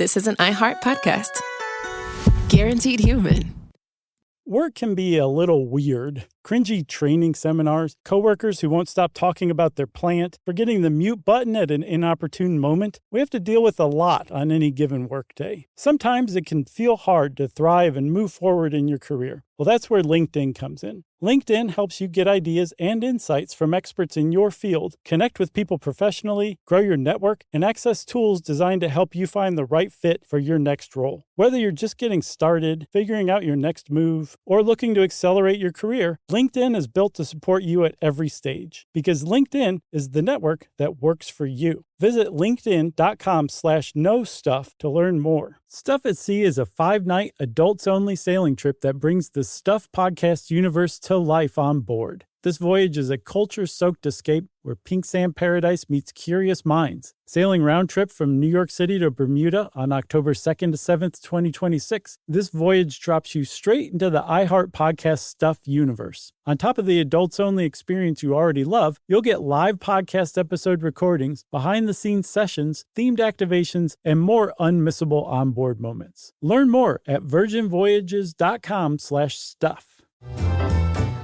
this is an iHeart podcast. Guaranteed human. Work can be a little weird. Cringy training seminars, coworkers who won't stop talking about their plant, forgetting the mute button at an inopportune moment. We have to deal with a lot on any given workday. Sometimes it can feel hard to thrive and move forward in your career. Well, that's where LinkedIn comes in. LinkedIn helps you get ideas and insights from experts in your field, connect with people professionally, grow your network, and access tools designed to help you find the right fit for your next role. Whether you're just getting started, figuring out your next move, or looking to accelerate your career, LinkedIn is built to support you at every stage because LinkedIn is the network that works for you. Visit linkedin.com/knowstuff to learn more. Stuff at Sea is a 5-night adults-only sailing trip that brings the Stuff podcast universe to life on board. This voyage is a culture-soaked escape where pink sand paradise meets curious minds. Sailing round trip from New York City to Bermuda on October 2nd to 7th, 2026, this voyage drops you straight into the iHeart Podcast Stuff universe. On top of the adults-only experience you already love, you'll get live podcast episode recordings, behind-the-scenes sessions, themed activations, and more unmissable onboard moments. Learn more at virginvoyages.com/stuff.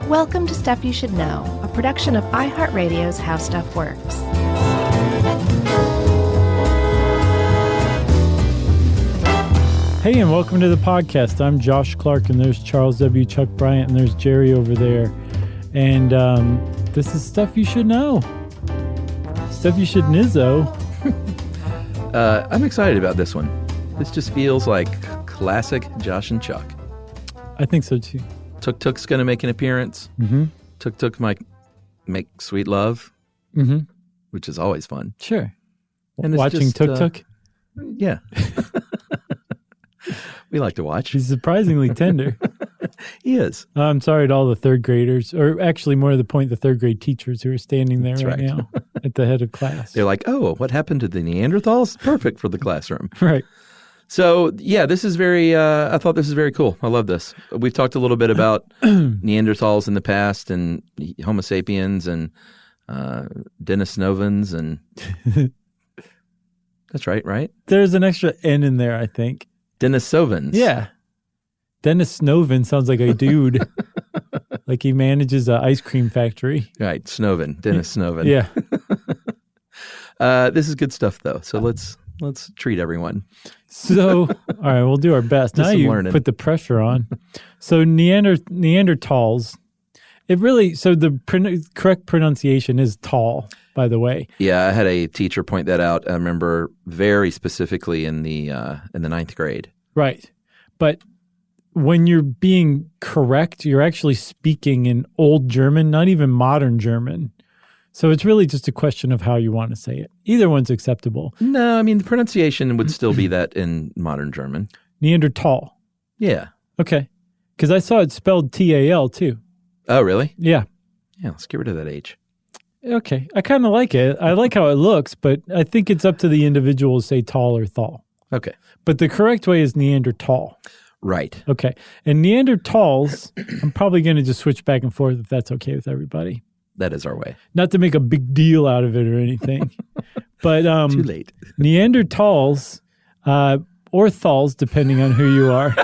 Welcome to Stuff You Should Know, a production of iHeartRadio's How Stuff Works. Hey, and welcome to the podcast. I'm Josh Clark, and there's Charles W. Chuck Bryant, and there's Jerry over there. And this is Stuff You Should Know. Stuff you should nizzo. I'm excited about this one. This just feels like classic Josh and Chuck. I think so, too. Tuk Tuk's going to make an appearance. Mm-hmm. Tuk Tuk might make sweet love, which is always fun. Sure. And watching Tuk Tuk? Yeah. We like to watch. He's surprisingly tender. He is. I'm sorry to all the third graders, or actually more to the point, the third grade teachers who are standing there right now at the head of class. They're like, oh, what happened to the Neanderthals? Perfect for the classroom. Right. So, yeah, this is I thought this is very cool. I love this. We've talked a little bit about Neanderthals in the past and Homo sapiens and Denisovans and that's right? There's an extra N in there, I think. Denisovans. Yeah. Dennis Snoven sounds like a dude. Like he manages an ice cream factory. Right, Snoven. Dennis Snoven. Yeah. This is good stuff, though. So let's treat everyone. So, all right, we'll do our best. Now you put the pressure on. So Neanderthals, the correct pronunciation is tall, by the way. Yeah, I had a teacher point that out. I remember very specifically in the 9th grade. Right. But when you're being correct, you're actually speaking in Old German, not even modern German. So it's really just a question of how you want to say it. Either one's acceptable. No, I mean, the pronunciation would still be that in modern German. Neanderthal. Yeah. Okay. Because I saw it spelled T-A-L too. Oh, really? Yeah. Yeah, let's get rid of that H. Okay. I kind of like it. I like how it looks, but I think it's up to the individual to say tall or thal. Okay. But the correct way is Neanderthal. Right. Okay. And Neanderthals, I'm probably going to just switch back and forth if that's okay with everybody. That is our way. Not to make a big deal out of it or anything. But too late. Neanderthals, or thals, depending on who you are,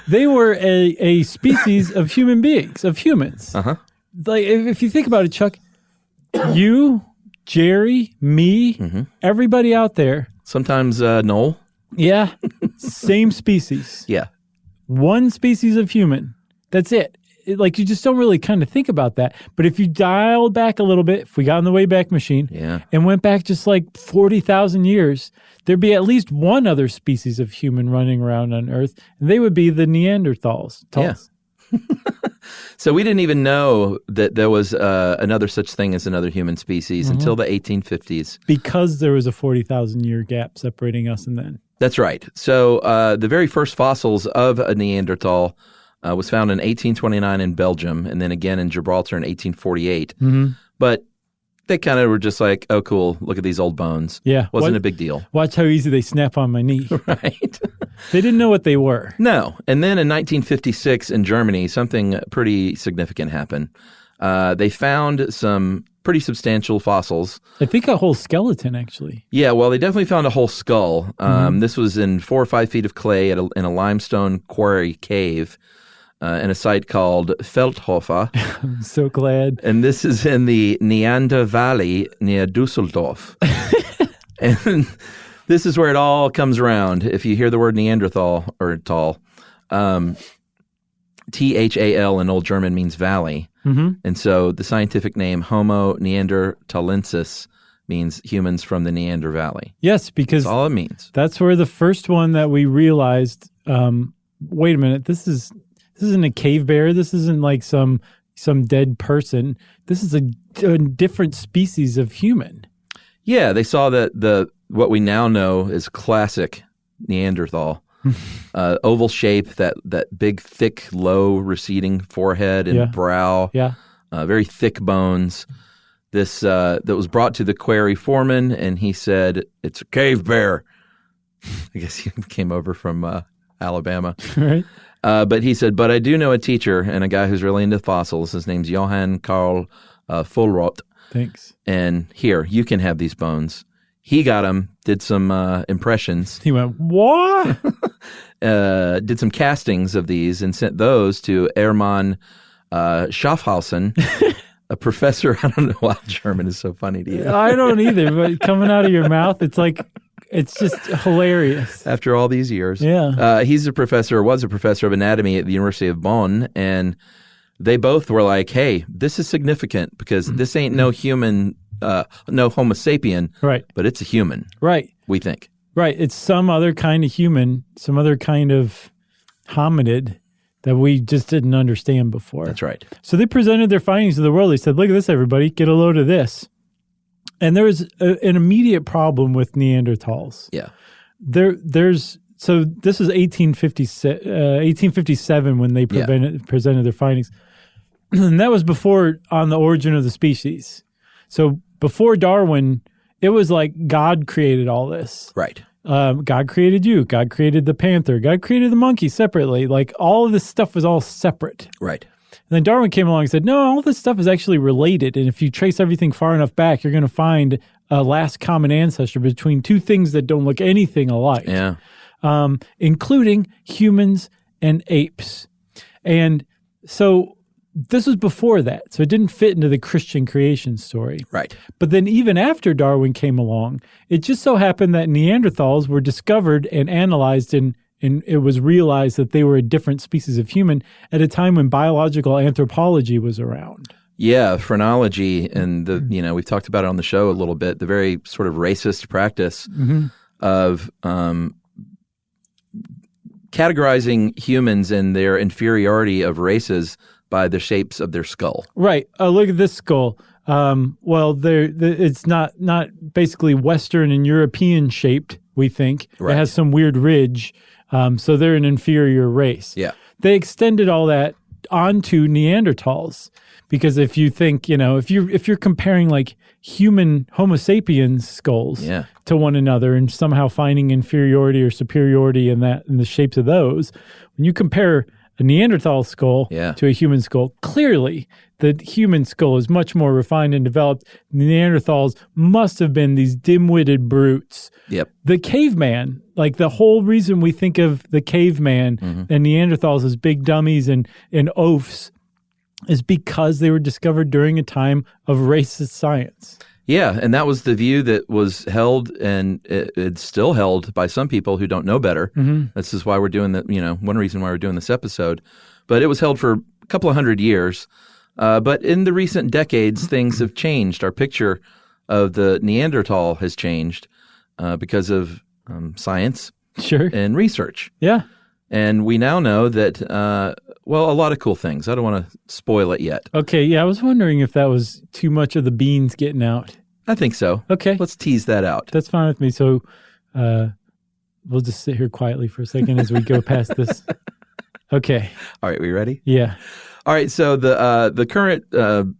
they were a species of human beings, of humans. Uh-huh. Like, if you think about it, Chuck, you, Jerry, me, everybody out there. Sometimes Noel. Yeah. Same species. Yeah. One species of human. That's it. Like, you just don't really kind of think about that. But if you dialed back a little bit, if we got on the Wayback Machine and went back just like 40,000 years, there'd be at least one other species of human running around on Earth, and they would be the Neanderthals. Yeah. So we didn't even know that there was another such thing as another human species until the 1850s. Because there was a 40,000-year gap separating us and them. That's right. So the very first fossils of a Neanderthal was found in 1829 in Belgium, and then again in Gibraltar in 1848. But they kind of were just like, oh, cool, look at these old bones. Yeah. Wasn't a big deal. Watch how easy they snap on my knee. Right. They didn't know what they were. No. And then in 1956 in Germany, something pretty significant happened. They found some pretty substantial fossils. I think a whole skeleton, actually. Yeah, well, they definitely found a whole skull. This was in 4 or 5 feet of clay in a limestone quarry cave in a site called Feldhofer. I'm so glad. And this is in the Neander Valley near Dusseldorf. And this is where it all comes around. If you hear the word Neanderthal or tall, Thal in Old German means valley. And so the scientific name Homo neanderthalensis means humans from the Neander Valley. Yes, because that's all it means. That's where the first one that we realized, wait a minute, this isn't a cave bear. This isn't like some dead person. This is a different species of human. Yeah, they saw that what we now know is classic Neanderthal. Oval shape, that big, thick, low, receding forehead and brow. Yeah. Very thick bones. This that was brought to the quarry foreman, and he said, "It's a cave bear." I guess he came over from Alabama. Right. But he said, "But I do know a teacher and a guy who's really into fossils. His name's Johann Karl Vollroth. Thanks. And here, you can have these bones." He got them, did some impressions. He went, what? Did some castings of these and sent those to Hermann Schaffhausen, a professor. I don't know why German is so funny to you. I don't either, but coming out of your mouth, it's just hilarious. After all these years. Yeah. Was a professor of anatomy at the University of Bonn, and they both were like, hey, this is significant because this ain't no human, no Homo sapien, right? But it's a human. Right. We think. Right. It's some other kind of human, some other kind of hominid that we just didn't understand before. That's right. So they presented their findings to the world. They said, look at this, everybody. Get a load of this. And there was an immediate problem with Neanderthals. Yeah. So this is 1857 when they presented their findings. And that was before On the Origin of the Species. So before Darwin, it was like God created all this. Right. God created you. God created the panther. God created the monkey separately. Like all of this stuff was all separate. Right. And then Darwin came along and said, no, all this stuff is actually related. And if you trace everything far enough back, you're going to find a last common ancestor between two things that don't look anything alike. Yeah. Including humans and apes. And so this was before that. So it didn't fit into the Christian creation story. Right. But then even after Darwin came along, it just so happened that Neanderthals were discovered and analyzed, and it was realized that they were a different species of human at a time when biological anthropology was around. Yeah, phrenology, and we've talked about it on the show a little bit, the very sort of racist practice of categorizing humans and their inferiority of races by the shapes of their skull. Right. Look at this skull. It's not basically Western and European shaped, we think. Right. It has some weird ridge, so they're an inferior race. Yeah. They extended all that onto Neanderthals because if you think, if you're comparing like human Homo sapiens skulls to one another and somehow finding inferiority or superiority in the shapes of those, when you compare a Neanderthal skull to a human skull, clearly the human skull is much more refined and developed. The Neanderthals must have been these dim-witted brutes. Yep. The caveman, like the whole reason we think of the caveman and Neanderthals as big dummies and oafs is because they were discovered during a time of racist science. Yeah, and that was the view that was held, and it's still held by some people who don't know better. This is why we're doing one reason why we're doing this episode. But it was held for a couple of 100 years. But in the recent decades, things have changed. Our picture of the Neanderthal has changed because of science and research. Yeah. And we now know that, a lot of cool things. I don't want to spoil it yet. Okay, yeah, I was wondering if that was too much of the beans getting out. I think so. Okay. Let's tease that out. That's fine with me. So we'll just sit here quietly for a second as we go past this. Okay. All right, we ready? Yeah. All right, so the current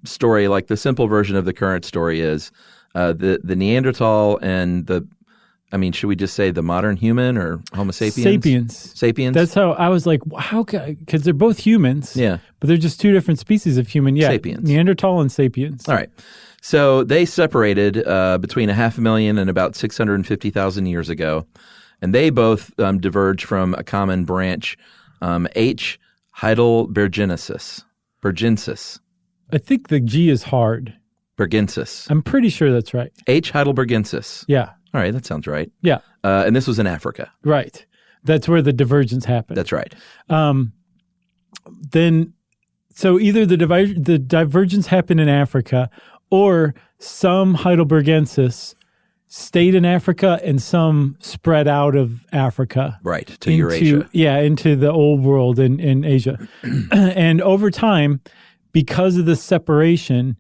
story, like the simple version of the current story is the Neanderthal and should we just say the modern human or Homo sapiens? Sapiens. That's how I was like, how could, because they're both humans. Yeah. But they're just two different species of human. Yeah. Sapiens. Neanderthal and sapiens. All right. So they separated between 500,000 and about 650,000 years ago, and they both diverged from a common branch, H. heidelbergensis. I think the G is hard. Bergensis. I'm pretty sure that's right. H. heidelbergensis. Yeah. All right, that sounds right. Yeah. And this was in Africa. Right. That's where the divergence happened. That's right. So either the divergence happened in Africa, or some heidelbergensis stayed in Africa and some spread out of Africa. Right, to Eurasia. Yeah, into the old world in Asia. And over time, because of the separation,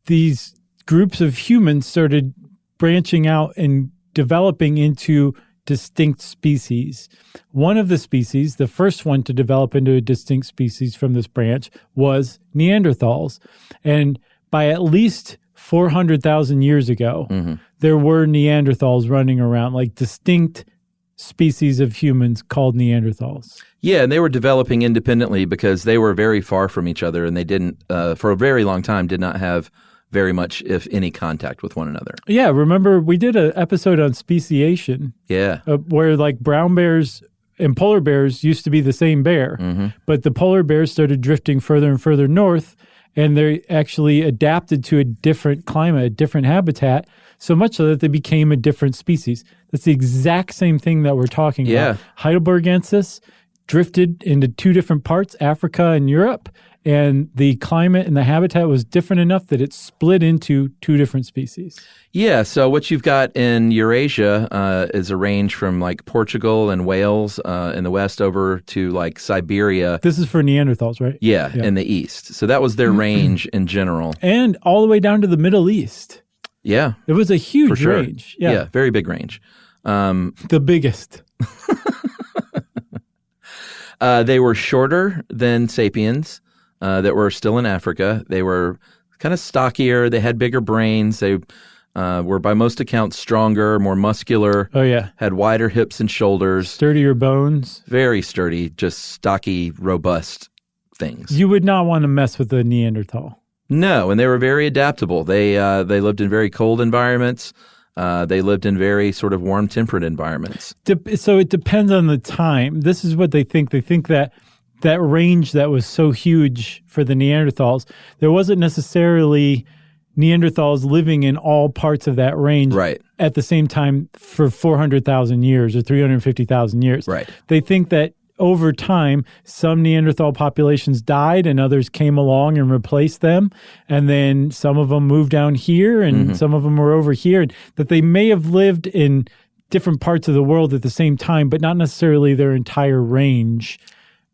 these groups of humans started branching out and developing into distinct species. One of the species, the first one to develop into a distinct species from this branch, was Neanderthals. And by at least 400,000 years ago, there were Neanderthals running around, like distinct species of humans called Neanderthals. Yeah, and they were developing independently because they were very far from each other, and they didn't, for a very long time, did not have very much, if any, contact with one another. Yeah, remember we did an episode on speciation. Yeah. Where like brown bears and polar bears used to be the same bear, but the polar bears started drifting further and further north, and they actually adapted to a different climate, a different habitat, so much so that they became a different species. That's the exact same thing that we're talking about. Heidelbergensis drifted into two different parts, Africa and Europe, and the climate and the habitat was different enough that it split into two different species. Yeah, so what you've got in Eurasia is a range from like Portugal and Wales in the west over to like Siberia. This is for Neanderthals, right? Yeah, in the east. So that was their range in general. And all the way down to the Middle East. Yeah. It was a huge sure. range. Yeah, very big range. The biggest. They were shorter than sapiens that were still in Africa. They were kind of stockier. They had bigger brains. They were, by most accounts, stronger, more muscular. Oh, yeah. Had wider hips and shoulders. Sturdier bones. Very sturdy, just stocky, robust things. You would not want to mess with a Neanderthal. No, and they were very adaptable. They lived in very cold environments. They lived in very sort of warm, temperate environments. So it depends on the time. This is what they think. They think that range that was so huge for the Neanderthals, there wasn't necessarily Neanderthals living in all parts of that range at the same time for 400,000 years or 350,000 years. Right. They think that over time, some Neanderthal populations died and others came along and replaced them. And then some of them moved down here and some of them were over here. And that they may have lived in different parts of the world at the same time, but not necessarily their entire range.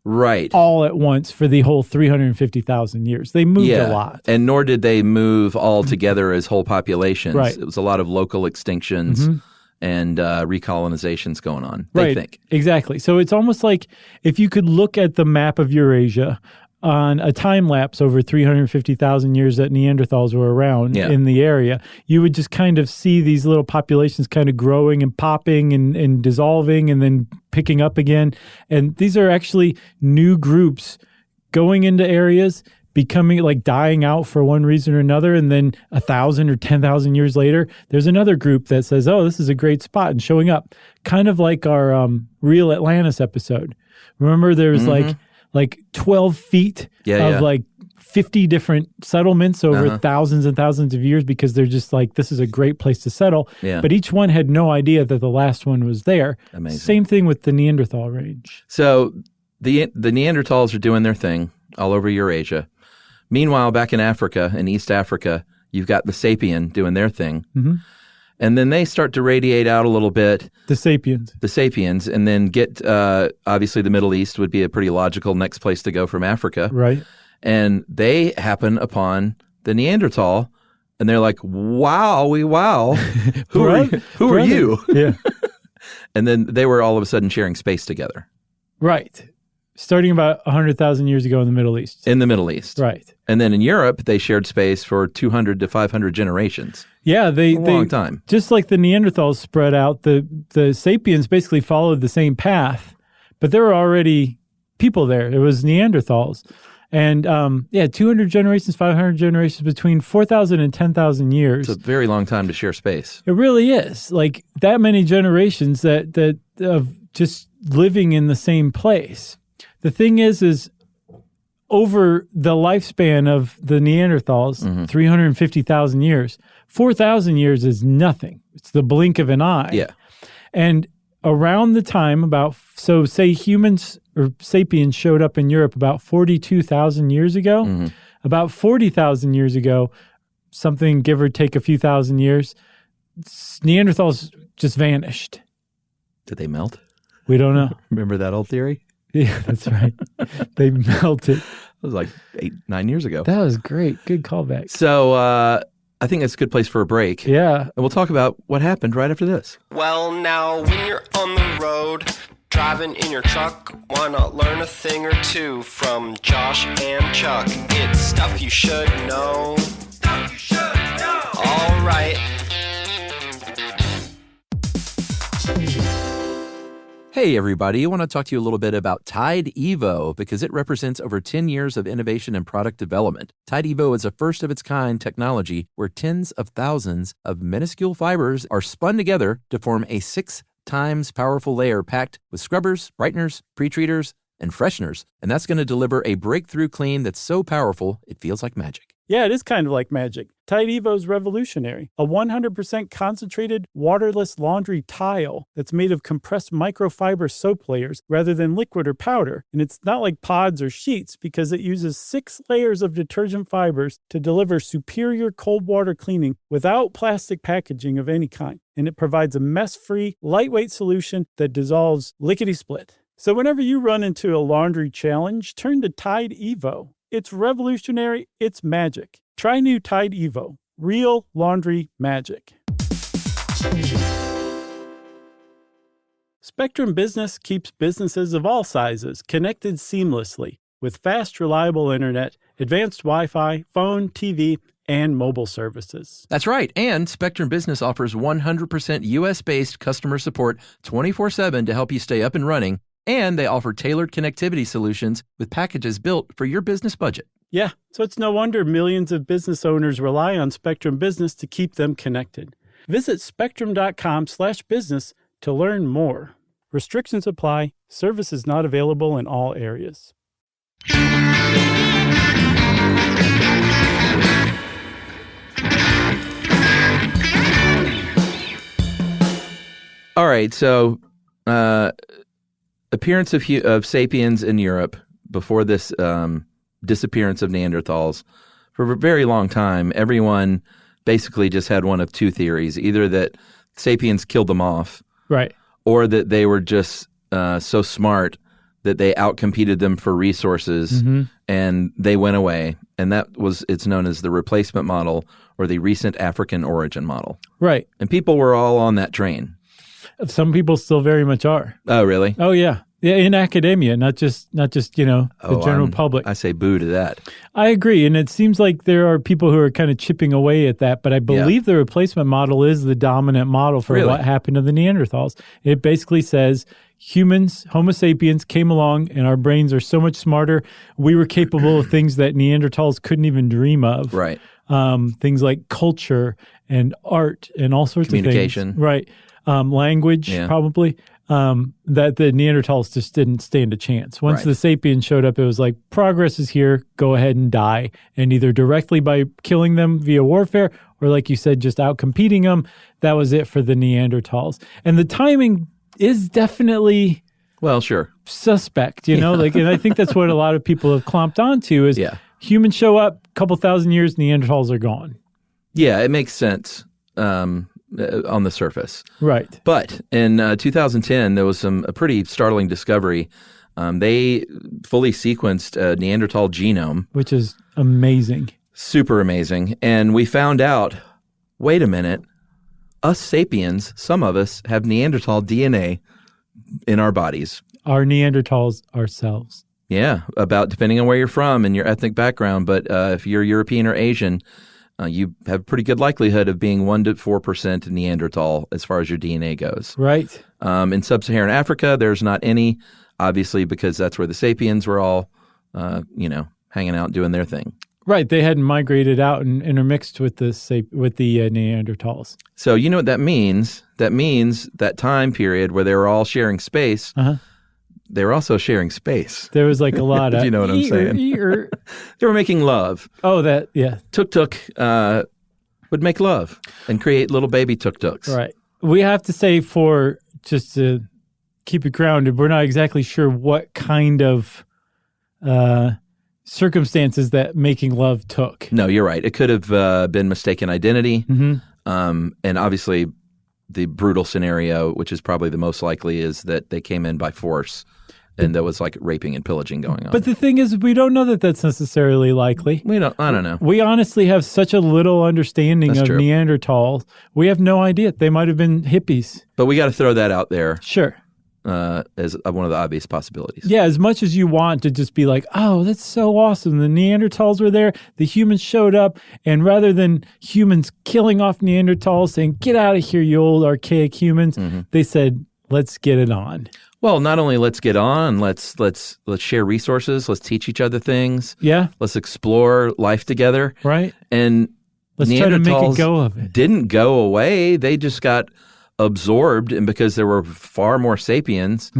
Right. All at once for the whole 350,000 years. They moved a lot. And nor did they move all together as whole populations. Right. It was a lot of local extinctions and recolonizations going on, they think. Exactly. So it's almost like if you could look at the map of Eurasia on a time lapse over 350,000 years that Neanderthals were around in the area, you would just kind of see these little populations kind of growing and popping and dissolving and then picking up again. And these are actually new groups going into areas, becoming like dying out for one reason or another. And then 1,000 or 10,000 years later, there's another group that says, oh, this is a great spot and showing up. Kind of like our Real Atlantis episode. Remember there's like 12 feet of like 50 different settlements over thousands and thousands of years because they're just like, this is a great place to settle. Yeah. But each one had no idea that the last one was there. Amazing. Same thing with the Neanderthal range. So the Neanderthals are doing their thing all over Eurasia. Meanwhile, back in Africa, in East Africa, you've got the sapien doing their thing. And then they start to radiate out a little bit. The sapiens, and then get, obviously the Middle East would be a pretty logical next place to go from Africa. Right. And they happen upon the Neanderthal, and they're like, wow. Who are you? Yeah. And then they were all of a sudden sharing space together. Right. Starting about 100,000 years ago in the Middle East. In the Middle East. Right. And then in Europe, they shared space for 200 to 500 generations. Yeah, a long time. Just like the Neanderthals spread out, the sapiens basically followed the same path, but there were already people there. It was Neanderthals. And 200 generations, 500 generations, between 4,000 and 10,000 years. It's a very long time to share space. It really is. Like that many generations that of just living in the same place. The thing is over the lifespan of the Neanderthals, 350,000 years, 4,000 years is nothing. It's the blink of an eye. Yeah. And around the time say humans or sapiens showed up in Europe about 42,000 years ago, about 40,000 years ago, something give or take a few thousand years, Neanderthals just vanished. Did they melt? We don't know. Remember that old theory? Yeah, that's right. They melted. It was like 8-9 years ago. That was great. Good callback. So I think that's a good place for a break. Yeah. And we'll talk about what happened right after this. Well, now, when you're on the road, driving in your truck, why not learn a thing or two from Josh and Chuck? It's stuff you should know. Stuff you should know. All right. Hey, everybody. I want to talk to you a little bit about Tide Evo because it represents over 10 years of innovation and product development. Tide Evo is a first-of-its-kind technology where tens of thousands of minuscule fibers are spun together to form a 6 times powerful layer packed with scrubbers, brighteners, pre-treaters, and fresheners. And that's going to deliver a breakthrough clean that's so powerful it feels like magic. Yeah, it is kind of like magic. Tide Evo is revolutionary. A 100% concentrated, waterless laundry tile that's made of compressed microfiber soap layers rather than liquid or powder. And it's not like pods or sheets because it uses 6 layers of detergent fibers to deliver superior cold water cleaning without plastic packaging of any kind. And it provides a mess-free, lightweight solution that dissolves lickety-split. So whenever you run into a laundry challenge, turn to Tide Evo. It's revolutionary. It's magic. Try new Tide Evo. Real laundry magic. Spectrum Business keeps businesses of all sizes connected seamlessly with fast, reliable internet, advanced Wi-Fi, phone, TV, and mobile services. That's right. And Spectrum Business offers 100% U.S.-based customer support 24/7 to help you stay up and running. And they offer tailored connectivity solutions with packages built for your business budget. Yeah, so it's no wonder millions of business owners rely on Spectrum Business to keep them connected. Visit spectrum.com/business to learn more. Restrictions apply. Service is not available in all areas. All right, so appearance of sapiens in Europe before this disappearance of Neanderthals. For a very long time, everyone basically just had one of two theories, either that sapiens killed them off, right, or that they were just so smart that they outcompeted them for resources and they went away. And it's known as the replacement model or the recent African origin model. Right. And people were all on that train. Some people still very much are. Oh, really? Oh, yeah. Yeah, in academia, not just the general public. I say boo to that. I agree, and it seems like there are people who are kind of chipping away at that, but I believe the replacement model is the dominant model for what happened to the Neanderthals. It basically says humans, Homo sapiens, came along, and our brains are so much smarter. We were capable of things that Neanderthals couldn't even dream of. Right. Things like culture and art and all sorts of things. Communication. Right. Language, probably. That the Neanderthals just didn't stand a chance. Once the sapiens showed up, it was like, progress is here, go ahead and die. And either directly by killing them via warfare, or like you said, just out-competing them. That was it for the Neanderthals. And the timing is definitely suspect, and I think that's what a lot of people have clomped onto is humans show up, couple thousand years, Neanderthals are gone. Yeah, it makes sense. On the surface. Right. But in 2010, there was a pretty startling discovery. They fully sequenced a Neanderthal genome. Which is amazing. Super amazing. And we found out, wait a minute, us sapiens, some of us have Neanderthal DNA in our bodies. Our Neanderthals ourselves. Yeah, depending on where you're from and your ethnic background. But if you're European or Asian, you have a pretty good likelihood of being 1% to 4% Neanderthal as far as your DNA goes. Right. In sub-Saharan Africa, there's not any, obviously, because that's where the sapiens were all, hanging out doing their thing. Right. They hadn't migrated out and intermixed with the Neanderthals. So you know what that means? That means that time period where they were all sharing space, they were also sharing space. There was like a lot of... you know what I'm saying? They were making love. Oh, that, yeah. Tuk-tuk would make love and create little baby tuk-tuks. Right. We have to say, for just to keep it grounded, we're not exactly sure what kind of circumstances that making love took. No, you're right. It could have been mistaken identity. And obviously the brutal scenario, which is probably the most likely, is that they came in by force and there was like raping and pillaging going on. But the thing is, we don't know that that's necessarily likely. I don't know. We honestly have such a little understanding of Neanderthals. We have no idea. They might have been hippies. But we got to throw that out there. Sure. As one of the obvious possibilities. Yeah, as much as you want to just be like, oh, that's so awesome. The Neanderthals were there. The humans showed up. And rather than humans killing off Neanderthals saying, get out of here, you old archaic humans, they said, let's get it on. Well, not only let's get on, let's share resources. Let's teach each other things. Yeah. Let's explore life together. Right. And let's try to make a go of it. Didn't go away. They just got absorbed, and because there were far more sapiens,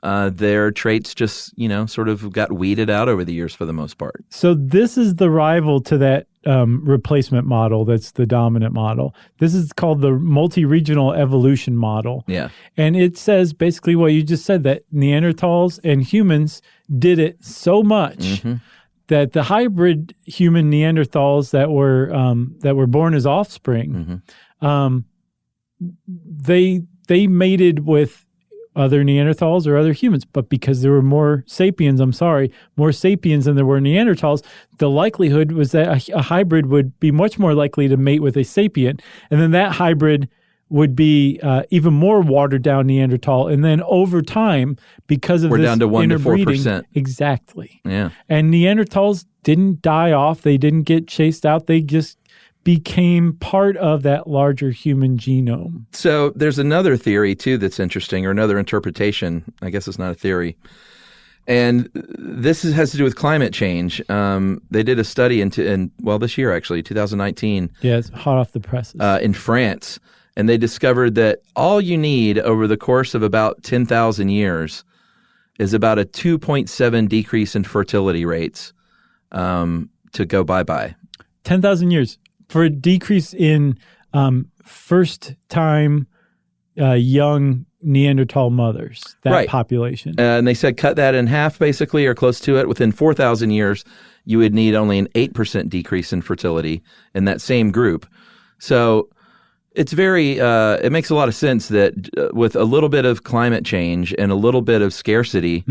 their traits just, sort of got weeded out over the years for the most part. So this is the rival to that replacement model that's the dominant model. This is called the multi-regional evolution model. Yeah. And it says basically what you just said, that Neanderthals and humans did it so much that the hybrid human Neanderthals that were born as offspring, they mated with other Neanderthals or other humans, but because there were more sapiens than there were Neanderthals, the likelihood was that a hybrid would be much more likely to mate with a sapient, and then that hybrid would be even more watered down Neanderthal, and then over time, because of we're this down to 1 to interbreeding, 4%. Exactly. Yeah. And Neanderthals didn't die off; they didn't get chased out; they just became part of that larger human genome. So there's another theory, too, that's interesting, or another interpretation. I guess it's not a theory. And this has to do with climate change. They did a study this year, actually, 2019. Yeah, it's hot off the presses. In France. And they discovered that all you need over the course of about 10,000 years is about a 2.7 decrease in fertility rates to go bye-bye. 10,000 years. For a decrease in first-time young Neanderthal mothers, that population. And they said cut that in half, basically, or close to it. Within 4,000 years, you would need only an 8% decrease in fertility in that same group. So it's it makes a lot of sense that with a little bit of climate change and a little bit of scarcity,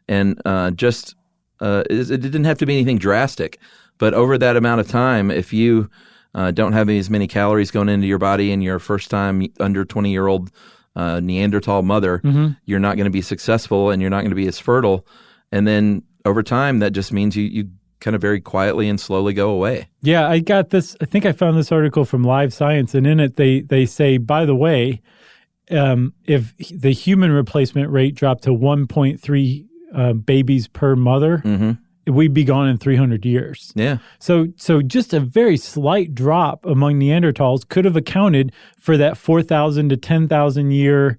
and it didn't have to be anything drastic, but over that amount of time, if you don't have as many calories going into your body and you're a first-time under 20-year-old Neanderthal mother, you're not going to be successful and you're not going to be as fertile. And then over time, that just means you kind of very quietly and slowly go away. Yeah, I got this. I think I found this article from Live Science, and in it they say, by the way, if the human replacement rate dropped to 1.3 babies per mother, we'd be gone in 300 years. Yeah. So just a very slight drop among Neanderthals could have accounted for that 4,000 to 10,000 year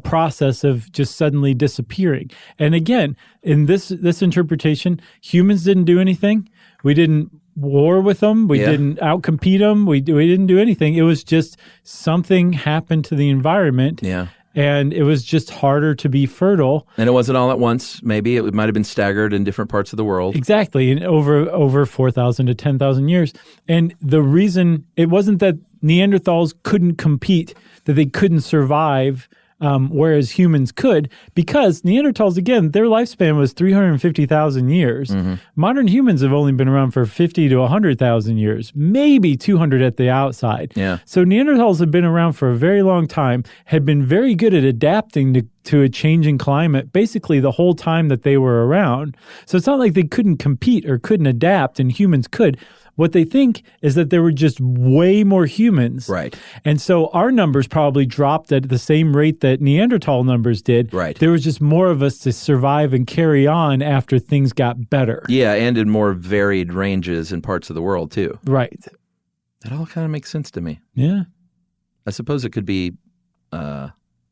process of just suddenly disappearing. And again, in this interpretation, humans didn't do anything. We didn't war with them. We didn't outcompete them. We didn't do anything. It was just something happened to the environment. Yeah. And it was just harder to be fertile. And it wasn't all at once. Maybe it might have been staggered in different parts of the world. Exactly. And over 4,000 to 10,000 years. And the reason, it wasn't that Neanderthals couldn't compete, that they couldn't survive, whereas humans could, because Neanderthals, again, their lifespan was 350,000 years. Modern humans have only been around for 50 to 100,000 years, maybe 200 at the outside. Yeah. So Neanderthals have been around for a very long time, had been very good at adapting to a changing climate basically the whole time that they were around. So it's not like they couldn't compete or couldn't adapt, and humans could. What they think is that there were just way more humans. Right. And so our numbers probably dropped at the same rate that Neanderthal numbers did. Right. There was just more of us to survive and carry on after things got better. Yeah, and in more varied ranges in parts of the world, too. Right. That all kind of makes sense to me. Yeah. I suppose it could be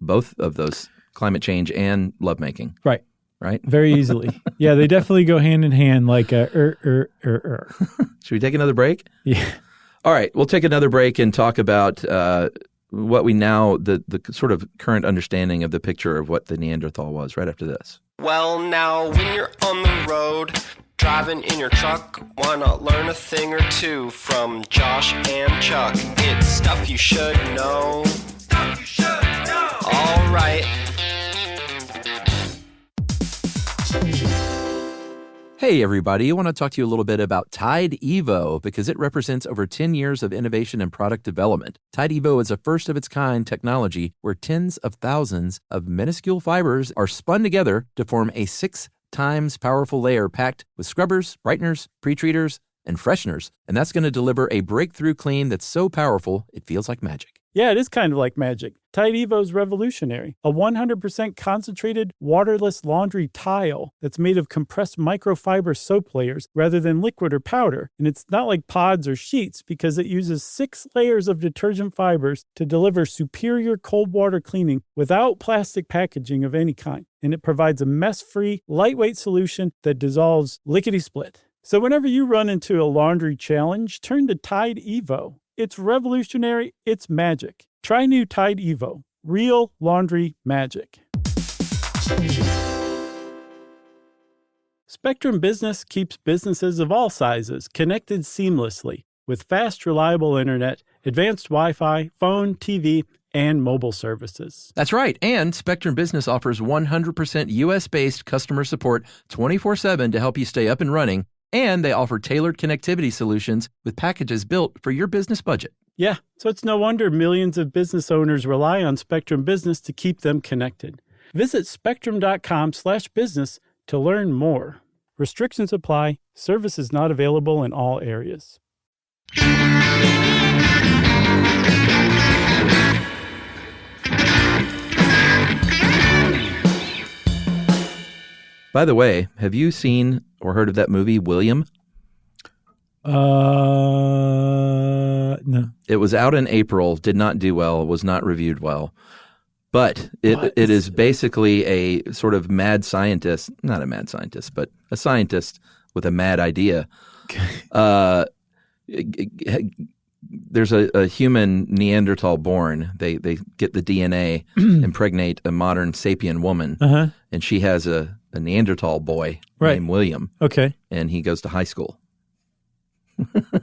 both of those, climate change and lovemaking. Right. Right? Very easily. Yeah, they definitely go hand in hand like Should we take another break? Yeah. All right, we'll take another break and talk about what we now, the sort of current understanding of the picture of what the Neanderthal was right after this. Well, now, when you're on the road, driving in your truck, why not learn a thing or two from Josh and Chuck? It's stuff you should know. Stuff you should know. All right. Hey everybody, I want to talk to you a little bit about Tide Evo because it represents over 10 years of innovation and product development. Tide Evo is a first of its kind technology where tens of thousands of minuscule fibers are spun together to form a 6 times powerful layer packed with scrubbers, brighteners, pre-treaters, and fresheners. And that's going to deliver a breakthrough clean that's so powerful it feels like magic. Yeah, it is kind of like magic. Tide Evo is revolutionary. A 100% concentrated, waterless laundry tile that's made of compressed microfiber soap layers rather than liquid or powder. And it's not like pods or sheets because it uses 6 layers of detergent fibers to deliver superior cold water cleaning without plastic packaging of any kind. And it provides a mess-free, lightweight solution that dissolves lickety-split. So whenever you run into a laundry challenge, turn to Tide Evo. It's revolutionary. It's magic. Try new Tide Evo. Real laundry magic. Spectrum Business keeps businesses of all sizes connected seamlessly with fast, reliable internet, advanced Wi-Fi, phone, TV, and mobile services. That's right. And Spectrum Business offers 100% U.S.-based customer support 24/7 to help you stay up and running. And they offer tailored connectivity solutions with packages built for your business budget. Yeah, so it's no wonder millions of business owners rely on Spectrum Business to keep them connected. Visit spectrum.com/business to learn more. Restrictions apply. Services not available in all areas. By the way, have you seen or heard of that movie, William? No. It was out in April, did not do well, was not reviewed well. But it is basically a sort of mad scientist, not a mad scientist, but a scientist with a mad idea. There's a human Neanderthal born. They get the DNA, impregnate a modern sapien woman, and she has a Neanderthal boy named William. Okay. And he goes to high school.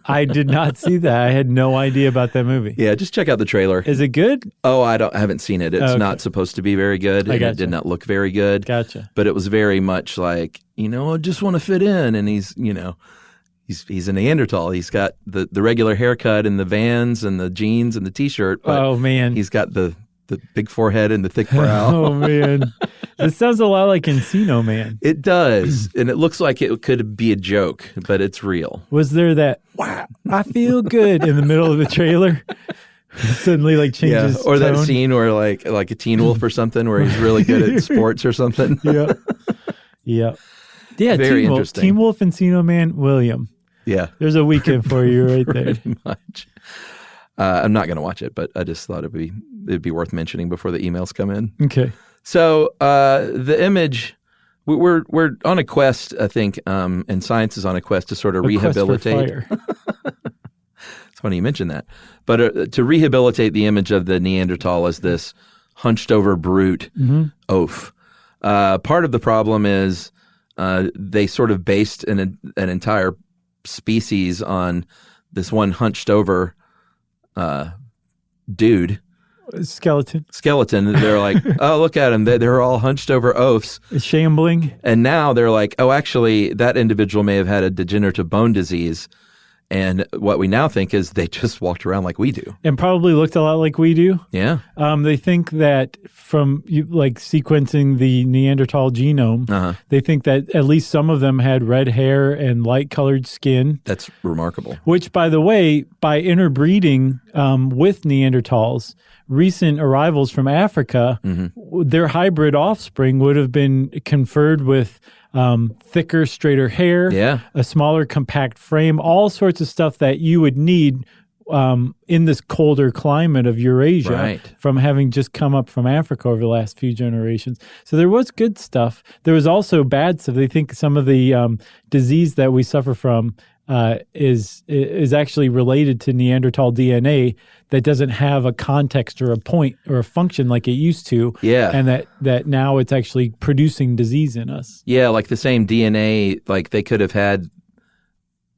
I did not see that. I had no idea about that movie. Yeah, just check out the trailer. Is it good? Oh, I haven't seen it. It's not supposed to be very good. And it did not look very good. Gotcha. But it was very much like, I just want to fit in. And he's a Neanderthal. He's got the regular haircut and the Vans and the jeans and the T-shirt. But oh, man. He's got the big forehead and the thick brow. Oh, man. This sounds a lot like Encino Man. It does. And it looks like it could be a joke, but it's real. Was there that, wow, I feel good in the middle of the trailer? Suddenly changes or tone. that scene where like a Teen Wolf or something where he's really good at sports or something. Yeah. Very interesting. Teen Wolf, Encino Man, William. Yeah. There's a weekend for you right there. Pretty much. I'm not going to watch it, but I just thought it'd be worth mentioning before the emails come in. Okay. So the image, we're on a quest, I think, and science is on a quest to sort of rehabilitate. It's funny you mentioned that, but to rehabilitate the image of the Neanderthal as this hunched over brute oaf. Part of the problem is they sort of based an entire species on this one hunched over dude. Skeleton. They're like, oh, look at them. They're all hunched over oafs. Shambling. And now they're like, oh, actually, that individual may have had a degenerative bone disease. And what we now think is they just walked around like we do. And probably looked a lot like we do. Yeah. They think that from sequencing the Neanderthal genome, they think that at least some of them had red hair and light-colored skin. That's remarkable. Which, by the way, by interbreeding with Neanderthals, recent arrivals from Africa, their hybrid offspring would have been conferred with thicker, straighter hair, a smaller, compact frame, all sorts of stuff that you would need in this colder climate of Eurasia from having just come up from Africa over the last few generations. So there was good stuff. There was also bad stuff. They think some of the disease that we suffer from is actually related to Neanderthal DNA that doesn't have a context or a point or a function like it used to. Yeah. And that now it's actually producing disease in us. Yeah, like the same DNA, like they could have had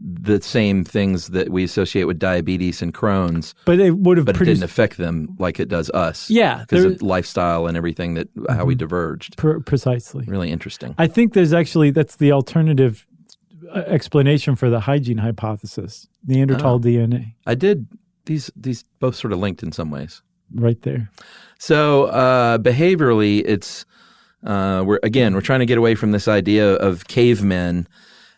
the same things that we associate with diabetes and Crohn's. But it would have it didn't affect them like it does us. Yeah. Because of lifestyle and everything that how we diverged. Precisely. Really interesting. I think that's the alternative explanation for the hygiene hypothesis, Neanderthal DNA. I did. These both sort of linked in some ways. Right there. So behaviorally, it's we're trying to get away from this idea of cavemen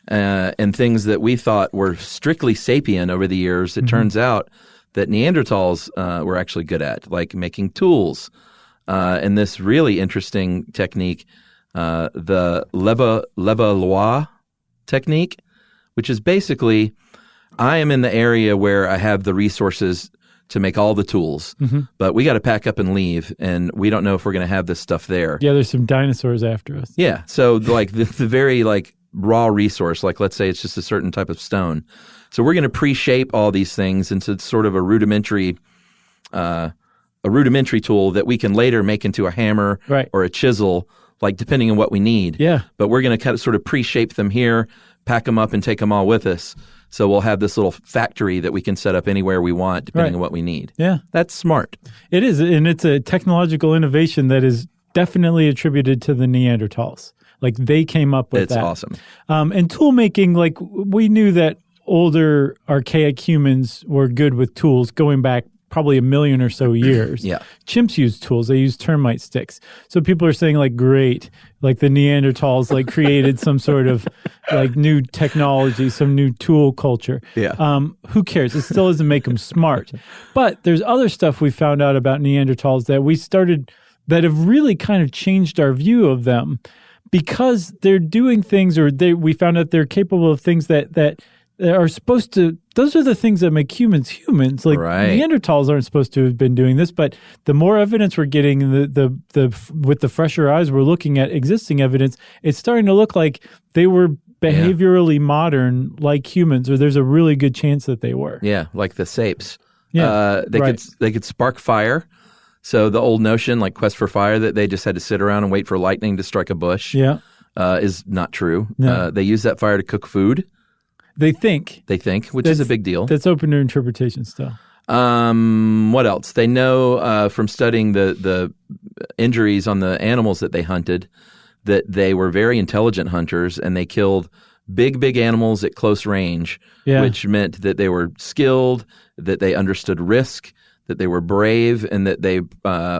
and things that we thought were strictly sapient over the years. It turns out that Neanderthals were actually good at, like making tools. And this really interesting technique, the Levallois technique, which is basically I am in the area where I have the resources to make all the tools, but we got to pack up and leave, and we don't know if we're going to have this stuff there. Yeah, there's some dinosaurs after us. Yeah, so like the very like raw resource, like let's say it's just a certain type of stone. So we're going to pre-shape all these things into sort of a rudimentary tool that we can later make into a hammer or a chisel, like depending on what we need. Yeah. But we're going to kind of sort of pre-shape them here, pack them up, and take them all with us. So we'll have this little factory that we can set up anywhere we want, depending on what we need. Yeah. That's smart. It is, and it's a technological innovation that is definitely attributed to the Neanderthals. Like they came up with that. It's awesome. And tool making, like we knew that older archaic humans were good with tools going back probably 1 million or so years. Yeah. Chimps use tools. They use termite sticks. So people are saying like, great, like the Neanderthals like created some sort of like new technology, some new tool culture. Yeah. Who cares? It still doesn't make them smart. But there's other stuff we found out about Neanderthals that have really kind of changed our view of them because they're doing things we found out they're capable of things that are supposed to, those are the things that make humans humans. Like Neanderthals aren't supposed to have been doing this, but the more evidence we're getting, with the fresher eyes we're looking at existing evidence, it's starting to look like they were behaviorally modern like humans, or there's a really good chance that they were. Yeah, like the sapes. Yeah, they could spark fire. So the old notion, like Quest for Fire, that they just had to sit around and wait for lightning to strike a bush is not true. No. They use that fire to cook food. They think, which is a big deal. That's open to interpretation still. What else? They know from studying the injuries on the animals that they hunted that they were very intelligent hunters, and they killed big animals at close range, which meant that they were skilled, that they understood risk, that they were brave, and that they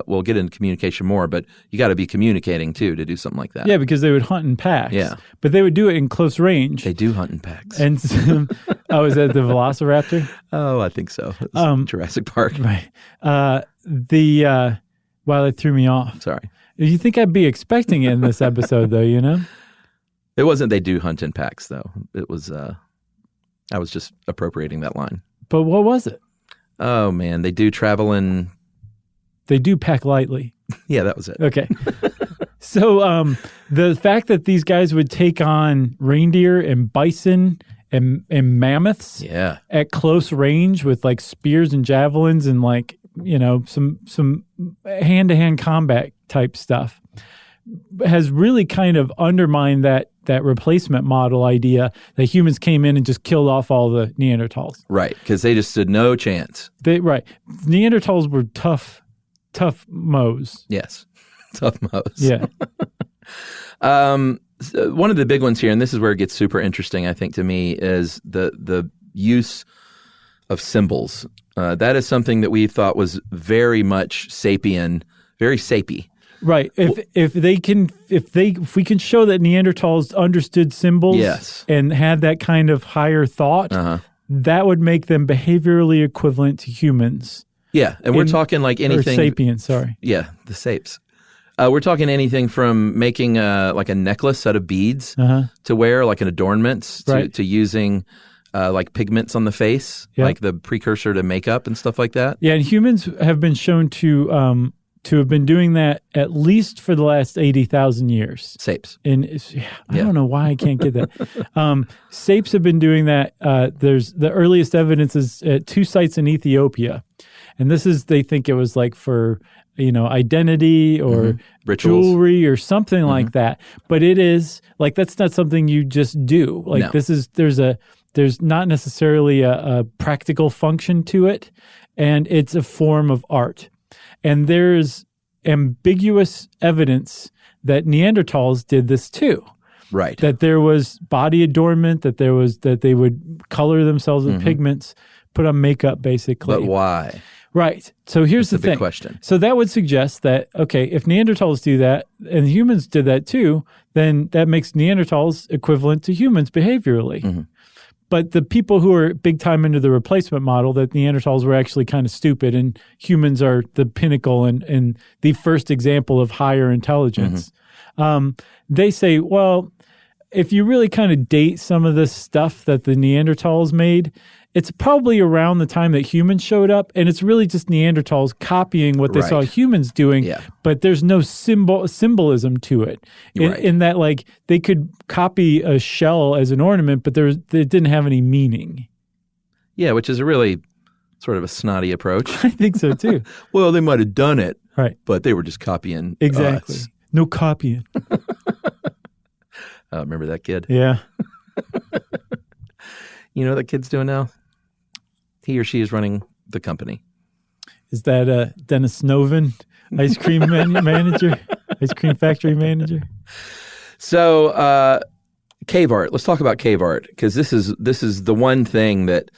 we'll get into communication more, but you got to be communicating too to do something like that. Yeah, because they would hunt in packs. Yeah. But they would do it in close range. They do hunt in packs. And is that the Velociraptor? Oh, I think so. Jurassic Park. Right. Wow, that threw me off. Sorry. You think I'd be expecting it in this episode, though, you know? It wasn't they do hunt in packs, though. It was, I was just appropriating that line. But what was it? Oh, man. They do travel in... They do pack lightly. Yeah, that was it. Okay. So the fact that these guys would take on reindeer and bison and mammoths at close range with like spears and javelins and like, you know, some hand-to-hand combat type stuff has really kind of undermined that replacement model idea that humans came in and just killed off all the Neanderthals. Right, because they just stood no chance. Neanderthals were tough moes. Yes, tough moes. Yeah. One of the big ones here, and this is where it gets super interesting, I think, to me, is the use of symbols. That is something that we thought was very much sapien, very sapy. Right. If we can show that Neanderthals understood symbols Yes. and had that kind of higher thought, that would make them behaviorally equivalent to humans. Yeah, and we're talking like anything. Or sapiens, sorry. Yeah, the sapes. We're talking anything from making like a necklace out of beads to wear, like an adornment, to using like pigments on the face, like the precursor to makeup and stuff like that. Yeah, and humans have been shown to have been doing that at least for the last 80,000 years. Sapes. I don't know why I can't get that. Sapes have been doing that. There's the earliest evidence is at 2 sites in Ethiopia. And this is, they think it was like for, identity or Rituals. jewelry or something like that. But it is like, that's not something you just do. Like there's not necessarily a practical function to it. And it's a form of art. And there's ambiguous evidence that Neanderthals did this too. Right. That there was body adornment, that they would color themselves with pigments, put on makeup basically. But why? Right. So here's That's the thing. big question. So that would suggest that, okay, if Neanderthals do that and humans did that too, then that makes Neanderthals equivalent to humans behaviorally. But the people who are big time into the replacement model, that Neanderthals were actually kind of stupid and humans are the pinnacle and the first example of higher intelligence, they say, well, if you really kind of date some of this stuff that the Neanderthals made, it's probably around the time that humans showed up, and it's really just Neanderthals copying what they saw humans doing, but there's no symbolism to it. In that, like, they could copy a shell as an ornament, but it didn't have any meaning. Yeah, which is a really sort of a snotty approach. I think so, too. Well, they might have done it, right? But they were just copying Exactly. us. No copying. Remember that kid? Yeah. You know what that kid's doing now? He or she is running the company. Is that Dennis Snoven, ice cream manager, ice cream factory manager? So cave art. Let's talk about cave art, because this is the one thing that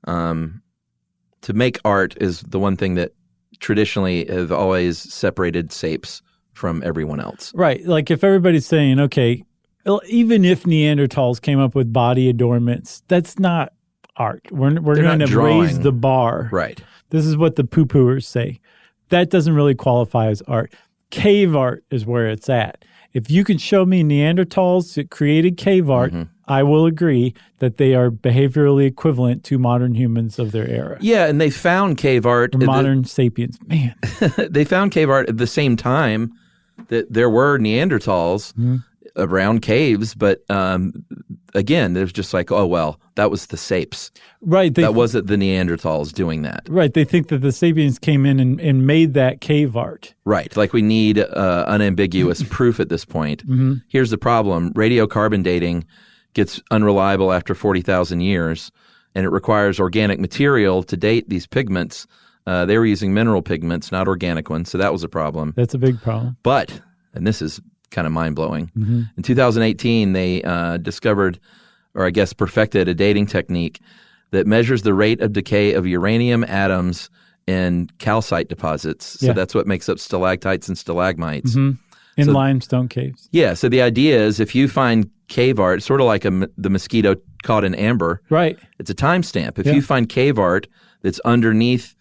to make art is the one thing that traditionally have always separated sapes from everyone else. Right. Like if everybody's saying, okay, even if Neanderthals came up with body adornments, that's not art. We're going to raise the bar. Right. This is what the poo-pooers say. That doesn't really qualify as art. Cave art is where it's at. If you can show me Neanderthals that created cave art, I will agree that they are behaviorally equivalent to modern humans of their era. Yeah, and they found cave art. Or modern sapiens. Man. They found cave art at the same time that there were Neanderthals around caves, but again, there's just like, oh, well, that was the sapes. Right. That wasn't the Neanderthals doing that. Right. They think that the sapiens came in and made that cave art. Right. Like we need unambiguous proof at this point. Here's the problem. Radiocarbon dating gets unreliable after 40,000 years, and it requires organic material to date these pigments. They were using mineral pigments, not organic ones, so that was a problem. That's a big problem. But, and this is kind of mind-blowing, in 2018, they discovered, or I guess perfected, a dating technique that measures the rate of decay of uranium atoms in calcite deposits. So that's what makes up stalactites and stalagmites. In limestone caves. Yeah, so the idea is if you find cave art, sort of like the mosquito caught in amber, right? It's a timestamp. If you find cave art that's underneath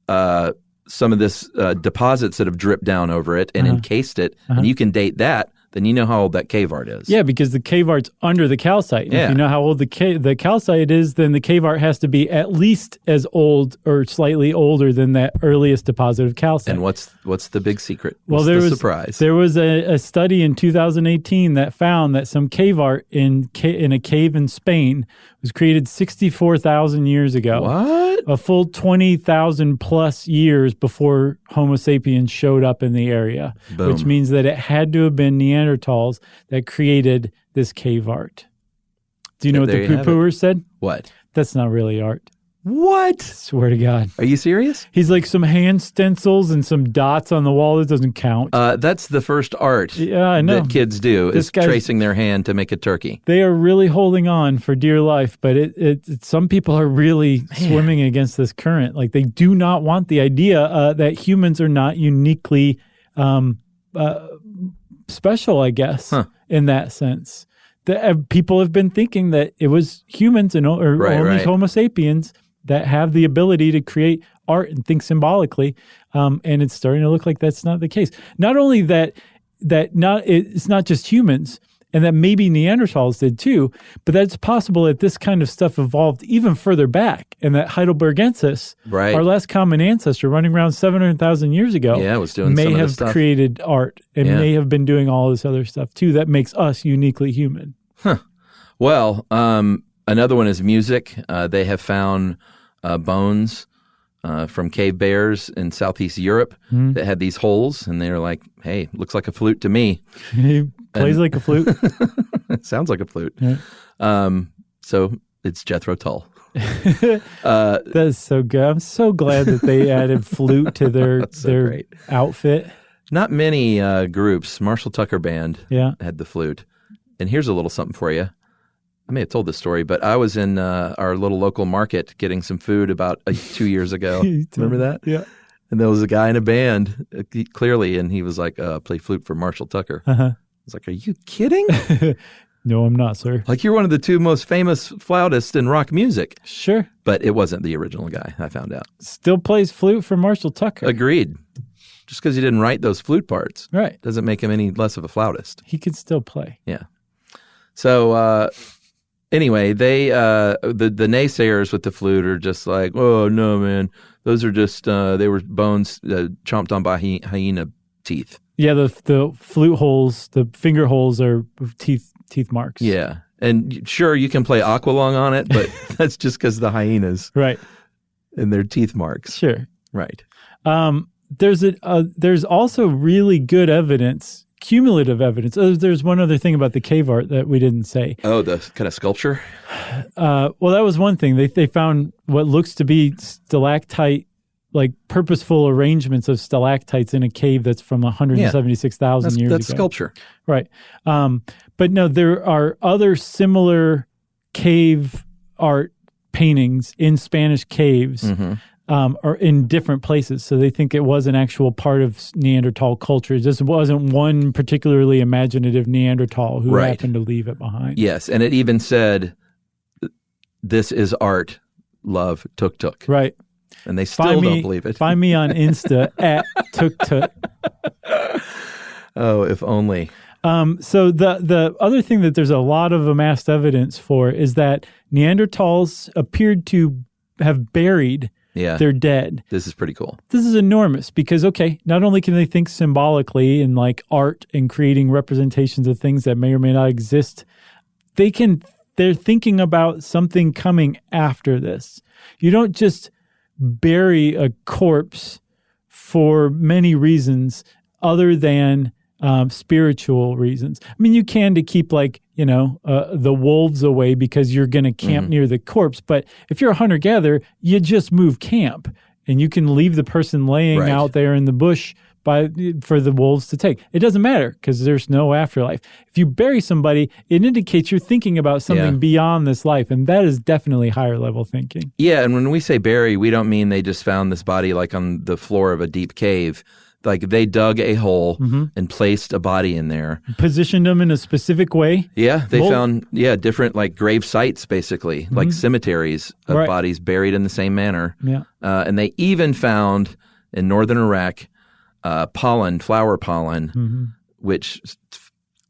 some of this deposits that have dripped down over it and encased it, and you can date that, then you know how old that cave art is. Yeah, because the cave art's under the calcite. And if you know how old the calcite is, then the cave art has to be at least as old or slightly older than that earliest deposit of calcite. And what's the big secret? Well, What's the surprise? There was a study in 2018 that found that some cave art in a cave in Spain was created 64,000 years ago. What? A full 20,000 plus years before Homo sapiens showed up in the area, which means that it had to have been Neanderthals that created this cave art. Do you know what the poo-pooers said? What? That's not really art. What? Swear to God. Are you serious? He's like some hand stencils and some dots on the wall. That doesn't count. That's the first art I know. that kids do, is tracing their hand to make a turkey. They are really holding on for dear life, but some people are really swimming against this current. Like, they do not want the idea that humans are not uniquely special, I guess, in that sense. People have been thinking that it was humans or only Homo sapiens that have the ability to create art and think symbolically, and it's starting to look like that's not the case. Not only it's not just humans, and that maybe Neanderthals did too, but that's possible that this kind of stuff evolved even further back, and that Heidelbergensis, our last common ancestor running around 700,000 years ago, was doing may some of have this stuff. created art and may have been doing all this other stuff too that makes us uniquely human. Well, another one is music. They have found bones from cave bears in Southeast Europe that had these holes, and they were like, hey, looks like a flute to me. He plays like a flute. It sounds like a flute. Yeah. So it's Jethro Tull. That is so good. I'm so glad that they added flute to their great outfit. Not many groups. Marshall Tucker Band had the flute. And here's a little something for you. I may have told this story, but I was in our little local market getting some food about 2 years ago. Remember that? Yeah. And there was a guy in a band, clearly, and he was like, play flute for Marshall Tucker. I was like, are you kidding? No, I'm not, sir. Like, you're one of the two most famous flautists in rock music. Sure. But it wasn't the original guy, I found out. Still plays flute for Marshall Tucker. Agreed. Just because he didn't write those flute parts doesn't make him any less of a flautist. He could still play. Yeah. So anyway, they the naysayers with the flute are just like, oh, no, man. Those are just, they were bones chomped on by hyena teeth. Yeah, the flute holes, the finger holes are teeth marks. Yeah. And sure, you can play Aqualung on it, but that's just because the hyenas. Right. And their teeth marks. Sure. Right. There's also really good evidence, cumulative evidence. There's one other thing about the cave art that we didn't say. Oh, the kind of sculpture? Well, that was one thing. They found what looks to be stalactite, like purposeful arrangements of stalactites in a cave that's from 176,000 years ago. That's sculpture. Right. But no, there are other similar cave art paintings in Spanish caves or in different places. So they think it was an actual part of Neanderthal culture. It just wasn't one particularly imaginative Neanderthal who happened to leave it behind. Yes. And it even said, this is art, love, tuk-tuk. Right. And they still don't believe it. Find me on Insta at tuk-tuk. Oh, if only. So the other thing that there's a lot of amassed evidence for is that Neanderthals appeared to have buried their dead. This is pretty cool. This is enormous because, not only can they think symbolically in like art and creating representations of things that may or may not exist, they're thinking about something coming after this. You don't just bury a corpse for many reasons other than spiritual reasons. I mean, you can to keep the wolves away because you're going to camp near the corpse. But if you're a hunter-gatherer, you just move camp and you can leave the person laying out there in the bush for the wolves to take. It doesn't matter because there's no afterlife. If you bury somebody, it indicates you're thinking about something beyond this life. And that is definitely higher level thinking. Yeah. And when we say bury, we don't mean they just found this body like on the floor of a deep cave. Like they dug a hole and placed a body in there. Positioned them in a specific way. Yeah, they found different like grave sites basically, like cemeteries of bodies buried in the same manner. Yeah. And they even found in northern Iraq flower pollen, which